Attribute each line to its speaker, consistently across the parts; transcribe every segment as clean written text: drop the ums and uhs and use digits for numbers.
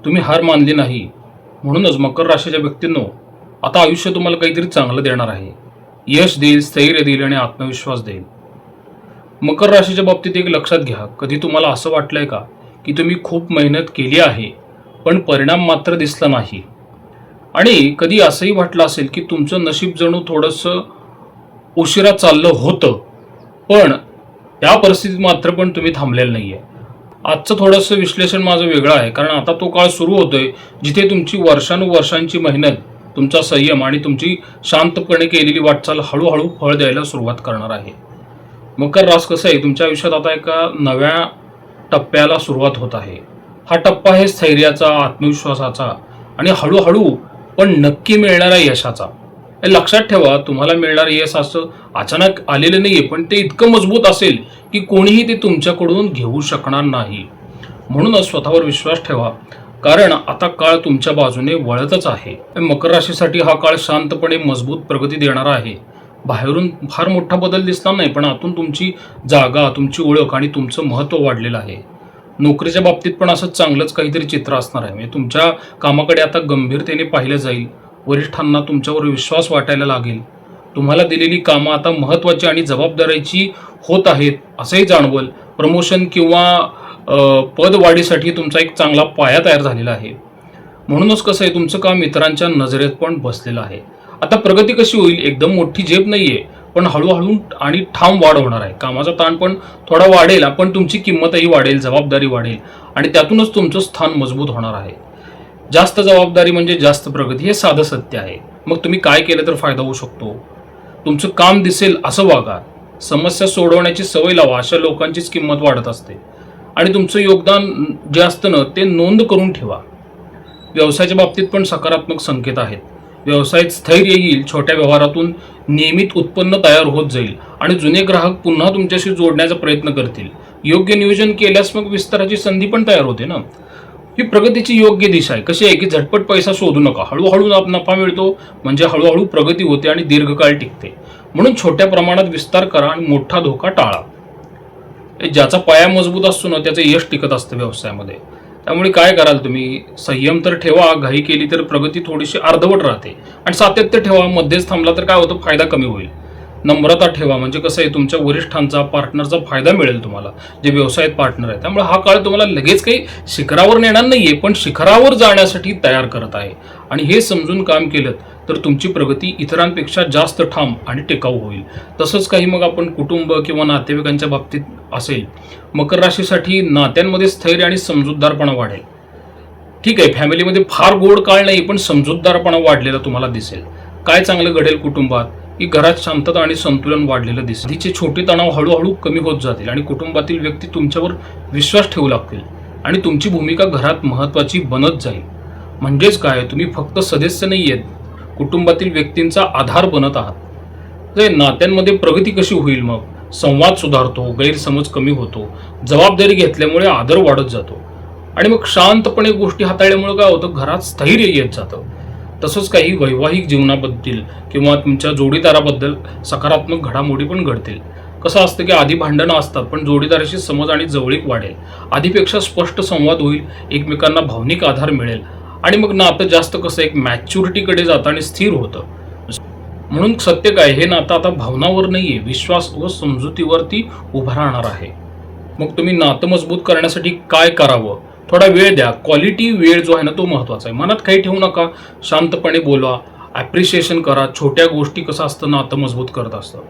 Speaker 1: तुम्ही हार मानली नाही. म्हणूनच मकर राशीच्या व्यक्तींनो, आता आयुष्य तुम्हाला काहीतरी चांगलं देणार आहे. यश देईल, स्थैर्य देईल आणि आत्मविश्वास देईल. मकर राशीच्या बाबतीत एक लक्षात घ्या, कधी तुम्हाला असं वाटलंय का की तुम्ही खूप मेहनत केली आहे पण परिणाम मात्र दिसला नाही? आणि कधी असंही वाटलं असेल की तुमचं नशीब जणू थोडंसं उशिरा चाललं होतं, पण त्या परिस्थितीत मात्र पण तुम्ही थांबलेलं नाहीये. आजचं थोडंसं विश्लेषण माझं वेगळं आहे, कारण आता तो काळ सुरू होतोय जिथे तुमची वर्षानुवर्षांची मेहनत, तुमचा संयम आणि तुमची शांतपणे केलेली वाटचाल हळूहळू फळ द्यायला सुरुवात करणार आहे. मकर रास कसं आहे, तुमच्या आयुष्यात आता एका नव्या टप्प्याला सुरुवात होत आहे. हा टप्पा आहे स्थैर्याचा, आत्मविश्वासाचा आणि हळूहळू पण नक्की मिळणाऱ्या यशाचा. हे लक्षात ठेवा, तुम्हाला मिळणारं यश असं अचानक आलेलं नाहीये, पण ते इतकं मजबूत असेल की कोणीही ते तुमच्याकडून घेऊ शकणार नाही. म्हणूनच स्वतःवर विश्वास ठेवा, कारण आता काळ तुमच्या बाजूने वळतच आहे. मकर राशीसाठी हा काळ शांतपणे मजबूत प्रगती देणारा आहे. बाहेरून फार मोठा बदल दिसणार नाही, पण आतून तुमची जागा, तुमची ओळख आणि तुमचं महत्त्व वाढलेलं आहे. नोकरीच्या बाबतीत पण असं चांगलंच काहीतरी चित्र असणार आहे. म्हणजे तुमच्या कामाकडे आता गंभीरतेने पाहिलं जाईल. वरिष्ठांना तुमच्यावर विश्वास वाटायला लागेल. तुम्हाला दिलेली कामं आता महत्त्वाची आणि जबाबदारीची होत आहेत असंही जाणवल. प्रमोशन किंवा पदवाढीसाठी तुमचा एक चांगला पाया तयार झालेला आहे. म्हणूनच कसं आहे, तुमचं काम इतरांच्या नजरेत पण बसलेलं आहे. आता प्रगती कशी होईल, एकदम मोठी झेप नाहीये, पण हळूहळू आणि ठाम वाढ होणार आहे. कामाचा ताण पण थोडा वाढेल, पण तुमची किंमतही वाढेल, जबाबदारी वाढेल आणि त्यातूनच तुमचं स्थान मजबूत होणार आहे. जास्त जबाबदारी म्हणजे जास्त प्रगती, हे साधं सत्य आहे. मग तुम्ही काय केलं तर फायदा होऊ शकतो? तुमचं काम दिसेल असं वागा. समस्या सोडवण्याची सवय लावा. अशा लोकांचीच किंमत वाढत असते. आणि तुमचं योगदान जे असतं ना, ते नोंद करून ठेवा. व्यवसायाच्या बाबतीत पण सकारात्मक संकेत आहेत. व्यवसायात स्थैर्य येईल, छोट्या व्यवहारातून नियमित उत्पन्न तयार होत जाईल आणि जुने ग्राहक पुन्हा तुमच्याशी जोडण्याचा प्रयत्न करतील. योग्य नियोजन केल्यास मग विस्ताराची संधी पण तयार होते ना. ही प्रगतीची योग्य दिशा आहे. कशी आहे की झटपट पैसा शोधू नका. हळूहळू नफा मिळतो, म्हणजे हळूहळू प्रगती होते आणि दीर्घकाळ टिकते. म्हणून छोट्या प्रमाणात विस्तार करा आणि मोठा धोका टाळा. ज्याचा पाया मजबूत असतो ना, त्याचं यश टिकत असतं व्यवसायामध्ये. त्यामुळे काय कराल तुम्ही, संयम तर ठेवा. घाई केली तर प्रगती थोडीशी अर्धवट राहते. आणि सातत्य ठेवा. मध्येच थांबला तर काय होतं, फायदा कमी होईल. नम्रता ठेवा, म्हणजे कसं आहे, तुमच्या वरिष्ठांचा, पार्टनरचा फायदा मिळेल तुम्हाला, जे व्यवसायात पार्टनर आहे. त्यामुळे हा काळ तुम्हाला लगेच काही शिखरावर नेणार नाहीये, पण शिखरावर जाण्यासाठी तयार करत आहे. आणि हे समजून काम केलं तर तुमची प्रगती इतरांपेक्षा जास्त ठाम आणि टिकाऊ होईल. तसंच काही मग आपण कुटुंब किंवा नातेवाईकांच्या बाबतीत असेल, मकर राशीसाठी नात्यांमध्ये स्थैर्य आणि समजूतदारपणा वाढेल. ठीक आहे, फॅमिलीमध्ये फार गोड काळ नाही, पण समजूतदारपणा वाढलेला तुम्हाला दिसेल. काय चांगलं घडेल कुटुंबात, की घरात शांतता आणि संतुलन वाढलेलं दिसेल. तिचे छोटे तणाव हळूहळू कमी होत जातील आणि कुटुंबातील व्यक्ती तुमच्यावर विश्वास ठेवू लागतील आणि तुमची भूमिका घरात महत्त्वाची बनत जाईल. म्हणजेच काय, तुम्ही फक्त सदस्य नाही आहेत, कुटुंबातील व्यक्तींचा आधार बनत आहात. नात्यांमध्ये प्रगती कशी होईल, मग संवाद सुधारतो, गैरसमज कमी होतो, जबाबदारी घेतल्यामुळे आदर वाढत जातो आणि मग शांतपणे गोष्टी हाताळल्यामुळे काय होतं, घरात स्थैर्य येत जातं. तसंच काही वैवाहिक जीवनाबद्दल किंवा तुमच्या जोडीदाराबद्दल सकारात्मक घडामोडी पण घडतील. कसं असतं की आधी भांडणं असतात, पण जोडीदाराशी समज आणि जवळीक वाढेल. आधीपेक्षा स्पष्ट संवाद होईल, एकमेकांना भावनिक आधार मिळेल आणि मग नातं जास्त कसं एक मॅच्युरिटीकडे जातं आणि स्थिर होतं. म्हणून सत्य काय, हे नातं आता भावनावर नाहीये, विश्वास व समजुतीवरती उभं राहणार आहे. मग तुम्ही नातं मजबूत करण्यासाठी काय करावं, थोडा वेळ द्या. क्वालिटी वेळ जो आहे ना, तो महत्त्वाचा आहे. मनात काही ठेवू नका, शांतपणे बोला, ॲप्रिशिएशन करा. छोट्या गोष्टी कसं असतं, नातं मजबूत करत असतं.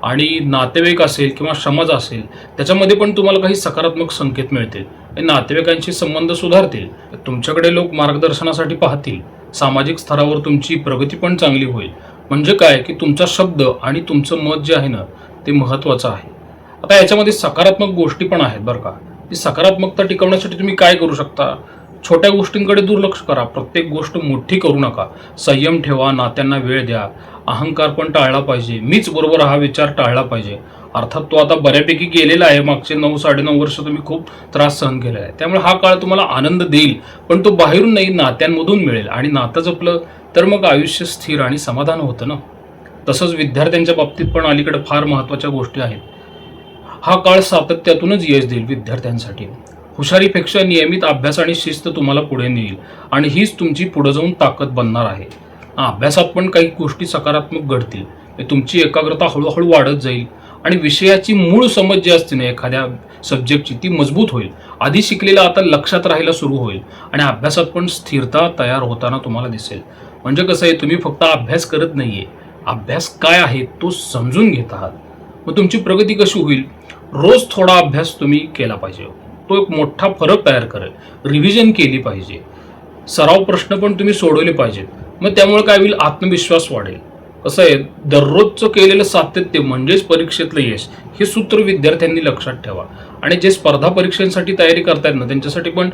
Speaker 1: आणि नातेवाईक असेल किंवा समाज असेल, त्याच्यामध्ये पण तुम्हाला काही सकारात्मक संकेत मिळतील. नातेवाईकांशी संबंध सुधारतील, तुमच्याकडे लोक मार्गदर्शनासाठी पाहतील. सामाजिक स्तरावर तुमची प्रगती पण चांगली होईल. म्हणजे काय की तुमचा शब्द आणि तुमचं मत जे आहे ना, ते महत्त्वाचं आहे. आता याच्यामध्ये सकारात्मक गोष्टी पण आहेत बरं का. ती सकारात्मकता टिकवण्यासाठी तुम्ही काय करू शकता, छोट्या गोष्टींकडे दुर्लक्ष करा. प्रत्येक गोष्ट मोठी करू नका. संयम ठेवा, नात्यांना वेळ द्या. अहंकार पण टाळला पाहिजे. मीच बरोबर हा विचार टाळला पाहिजे. अर्थात तो आता बऱ्यापैकी गेलेला आहे. मागचे 9-9.5 वर्ष तुम्ही खूप त्रास सहन केला आहे. त्यामुळे हा काळ तुम्हाला आनंद देईल, पण तो बाहेरून नाही, नात्यांमधून मिळेल. आणि नातं जपलं तर मग आयुष्य स्थिर आणि समाधान होतं ना. तसंच विद्यार्थ्यांच्या बाबतीत पण अलीकडे फार महत्त्वाच्या गोष्टी आहेत. हा काळ सातत्यातूनच यश देईल विद्यार्थ्यांसाठी. हुशारीपेक्षा नियमित अभ्यास आणि शिस्त तुम्हाला पुढे नेईल आणि हीच तुमची पुढे जाऊन ताकद बनणार आहे. अभ्यासात पण काही गोष्टी सकारात्मक घडतील. तुमची एकाग्रता हळूहळू वाढत जाईल आणि विषयाची मूळ समज जी असते ना एखाद्या सब्जेक्टची ती मजबूत होईल. आधी शिकलेलं आता लक्षात राहायला सुरू होईल आणि अभ्यासात पण स्थिरता तयार होताना तुम्हाला दिसेल. म्हणजे कसं आहे, तुम्ही फक्त अभ्यास करत नाहीये, अभ्यास काय आहे तो समजून घेत आहात. मग तुमची प्रगती कशी होईल? रोज थोडा अभ्यास तुम्ही केला पाहिजे. तो एक मोठा फरक तयार करेल. रिव्हिजन केली पाहिजे, सराव प्रश्न पण तुम्ही सोडवले पाहिजेत. मग त्यामुळे काय होईल? आत्मविश्वास वाढेल. कसं आहे, दररोजचं केलेलं सातत्य म्हणजेच परीक्षेतलं यश, हे सूत्र विद्यार्थ्यांनी लक्षात ठेवा. आणि जे स्पर्धा परीक्षांसाठी तयारी करतायत ना त्यांच्यासाठी पण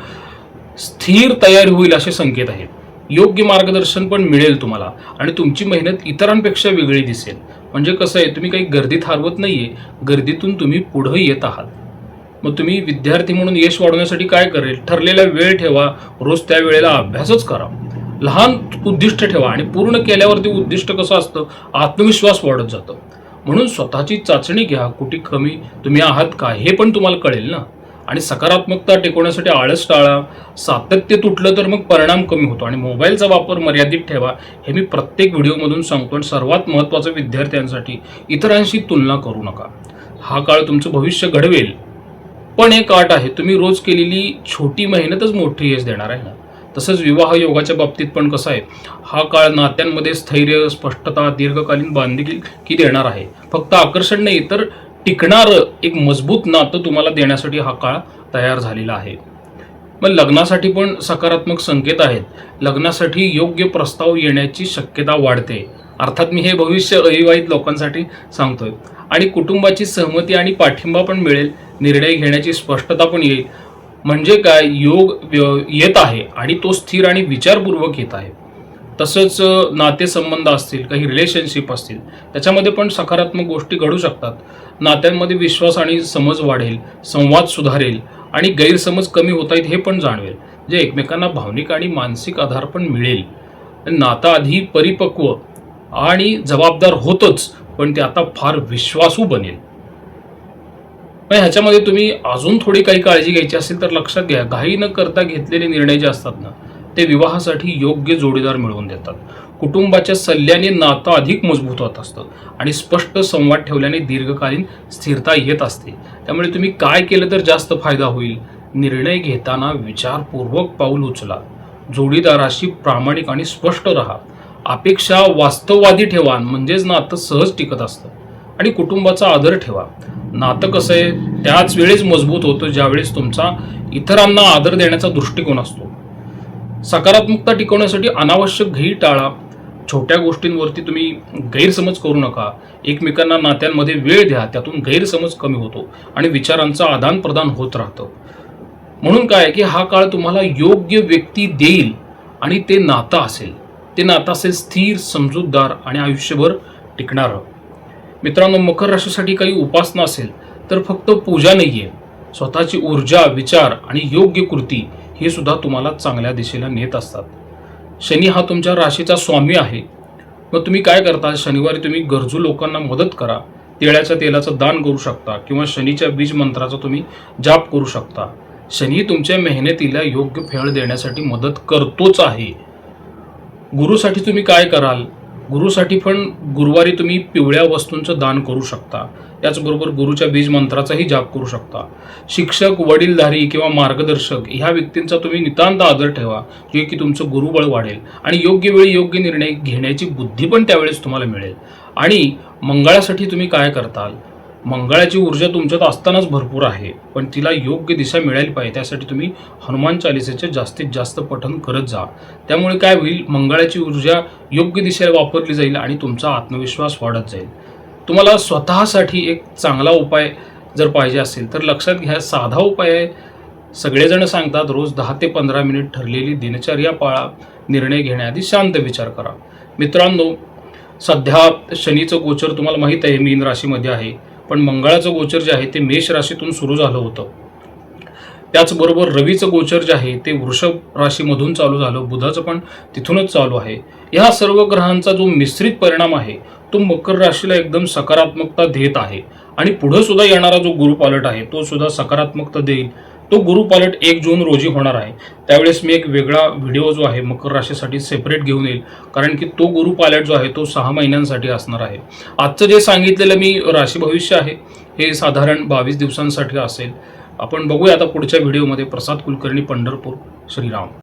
Speaker 1: स्थिर तयारी होईल असे संकेत आहेत. योग्य मार्गदर्शन पण मिळेल तुम्हाला आणि तुमची मेहनत इतरांपेक्षा वेगळी दिसेल. म्हणजे कसं आहे, तुम्ही काही गर्दीत हरवत नाहीये, गर्दीतून तुम्ही पुढे येत आहात. मग तुम्ही विद्यार्थी म्हणून यश वाढवण्यासाठी काय करेल? ठरलेला वेळ ठेवा, रोज त्या वेळेला अभ्यासच करा. लहान उद्दिष्ट ठेवा आणि पूर्ण केल्यावरती उद्दिष्ट कसं असतं, आत्मविश्वास वाढत जातं. म्हणून स्वतःची चाचणी घ्या, कुठे कमी तुम्ही आहात का हे पण तुम्हाला कळेल ना. आणि सकारात्मकता टिकवण्यासाठी आळस टाळा. सातत्य तुटलं तर मग परिणाम कमी होतो. आणि मोबाईलचा वापर मर्यादित ठेवा, हे मी प्रत्येक व्हिडिओमधून सांगतो. आणि सर्वात महत्त्वाचं, विद्यार्थ्यांसाठी इतरांशी तुलना करू नका. हा काळ तुमचं भविष्य घडवेल, पण एक अट आहे, तुम्ही रोज केलेली छोटी मेहनतच मोठी यश देणार आहे ना. तसंच विवाह योगाच्या बाबतीत पण कसं आहे, हा काळ नात्यांमध्ये स्थैर्य, स्पष्टता, दीर्घकालीन बांधिलकी देणार आहे. फक्त आकर्षण नाही तर टिकणारं एक मजबूत नातं तुम्हाला देण्यासाठी हा काळ तयार झालेला आहे. मग लग्नासाठी पण सकारात्मक संकेत आहेत. लग्नासाठी योग्य प्रस्ताव येण्याची शक्यता वाढते. अर्थात मी हे भविष्य अविवाहित लोकांसाठी सांगतोय. आणि कुटुंबाची सहमती आणि पाठिंबा पण मिळेल. निर्णय घेण्याची स्पष्टता पण येईल. म्हणजे काय, योग येत आहे आणि तो स्थिर आणि विचारपूर्वक येत आहे. तसंच नातेसंबंध असतील, काही रिलेशनशिप असतील, त्याच्यामध्ये पण सकारात्मक गोष्टी घडू शकतात. नात्यांमध्ये विश्वास आणि समज वाढेल, संवाद सुधारेल आणि गैरसमज कमी होत आहेत हे पण जाणवेल. जे एकमेकांना भावनिक आणि मानसिक आधार पण मिळेल. नातं आधी परिपक्व आणि जबाबदार होतच, पण ते आता फार विश्वासू बनेल. पण ह्याच्यामध्ये तुम्ही अजून थोडी काही काळजी घ्यायची असेल तर लक्षात घ्या, घाई न करता घेतलेले निर्णय जे असतात ना ते विवाहासाठी योग्य जोडीदार मिळवून देतात. कुटुंबाच्या सल्ल्याने नातं अधिक मजबूत होत असतं आणि स्पष्ट संवाद ठेवल्याने दीर्घकालीन स्थिरता येत असते. त्यामुळे तुम्ही काय केलं तर जास्त फायदा होईल? निर्णय घेताना विचारपूर्वक पाऊल उचला. जोडीदाराशी प्रामाणिक आणि स्पष्ट राहा. अपेक्षा वास्तववादी ठेवा, म्हणजेच नातं सहज टिकत असतं. आणि कुटुंबाचा आदर ठेवा. नातं कसं आहे, त्याच वेळेस मजबूत होतं ज्यावेळेस तुमचा इतरांना आदर देण्याचा दृष्टिकोन असतो. सकारात्मकता टिकवण्यासाठी अनावश्यक घाई टाळा. छोट्या गोष्टींवरती तुम्ही गैरसमज करू नका. एकमेकांना नात्यांमध्ये वेळ द्या, त्यातून गैरसमज कमी होतो आणि विचारांचं आदान प्रदान होत राहतं. म्हणून काय की हा काळ तुम्हाला योग्य व्यक्ती देईल आणि ते नातं असेल स्थिर, समजूतदार आणि आयुष्यभर टिकणारं. मित्रांनो, मकर राशीसाठी काही उपासना असेल तर फक्त पूजा नाहीये, स्वतःची ऊर्जा, विचार आणि योग्य कृती हे सुद्धा तुम्हाला चांगल्या दिशेला नेत असतात. शनी हा तुमच्या राशीचा स्वामी आहे. मग तुम्ही काय करता? शनिवारी तुम्ही गरजू लोकांना मदत करा. तिळाच्या तेलाचं दान करू शकता किंवा शनीच्या बीज मंत्राचा तुम्ही जाप करू शकता. शनी तुमच्या मेहनतीला योग्य फळ देण्यासाठी मदत करतोच आहे. गुरुसाठी तुम्ही काय कराल? गुरुसाठी पण गुरुवारी तुम्ही पिवळ्या वस्तूंचं दान करू शकता. त्याचबरोबर गुरुच्या बीज मंत्राचाही जाप करू शकता. शिक्षक, वडीलधारी किंवा मार्गदर्शक ह्या व्यक्तींचा तुम्ही नितांत आदर ठेवा, जे की तुमचं गुरुबळ वाढेल आणि योग्य वेळी योग्य निर्णय घेण्याची बुद्धी पण त्यावेळेस तुम्हाला मिळेल. आणि मंगळासाठी तुम्ही काय करताल? मंगळाची ऊर्जा तुमच्यात असतानाच भरपूर आहे, पण तिला योग्य दिशा मिळायला पाहिजे. त्यासाठी तुम्ही हनुमान चालिसेचे जास्तीत जास्त पठण करत जा. त्यामुळे काय होईल? मंगळाची ऊर्जा योग्य दिशेला वापरली जाईल आणि तुमचा आत्मविश्वास वाढत जाईल. तुम्हाला स्वतःसाठी एक चांगला उपाय जर पाहिजे असेल तर लक्षात घ्या, साधा उपाय आहे. सगळेजण सांगतात रोज 10 ते 15 मिनिट ठरलेली दिनचर्या पाळा. निर्णय घेण्याआधी शांत विचार करा. मित्रांनो, सध्या शनीचं गोचर तुम्हाला माहीत आहे मीन राशीमध्ये आहे, पण मंगळाचं गोचर जे आहे ते मेष राशीतून सुरू झालं होतं. त्याचबरोबर रवीचं गोचर जे आहे ते वृषभ राशीमधून चालू झालं, बुधाचं पण तिथूनच चालू आहे. ह्या सर्व ग्रहांचा जो मिश्रित परिणाम आहे तो मकर राशीला एकदम सकारात्मकता देत आहे. आणि पुढे सुद्धा येणारा जो गुरुपालट आहे तो सुद्धा सकारात्मकता देईल. तो गुरुपालट 1 जून रोजी होणार आहे. त्यावेळेस मी एक वेगळा व्हिडिओ जो आहे मकर राशीसाठी सेपरेट घेऊन येईल, कारण की तो गुरुपालट जो आहे तो 6 महिन्यांसाठी असणार आहे. आजचं जे सांगितलेलं मी राशी भविष्य आहे हे साधारण 22 दिवसांसाठी असेल. आपण बघूया आता पुढच्या व्हिडिओमध्ये. प्रसाद कुलकर्णी, पंढरपूर. श्रीराम.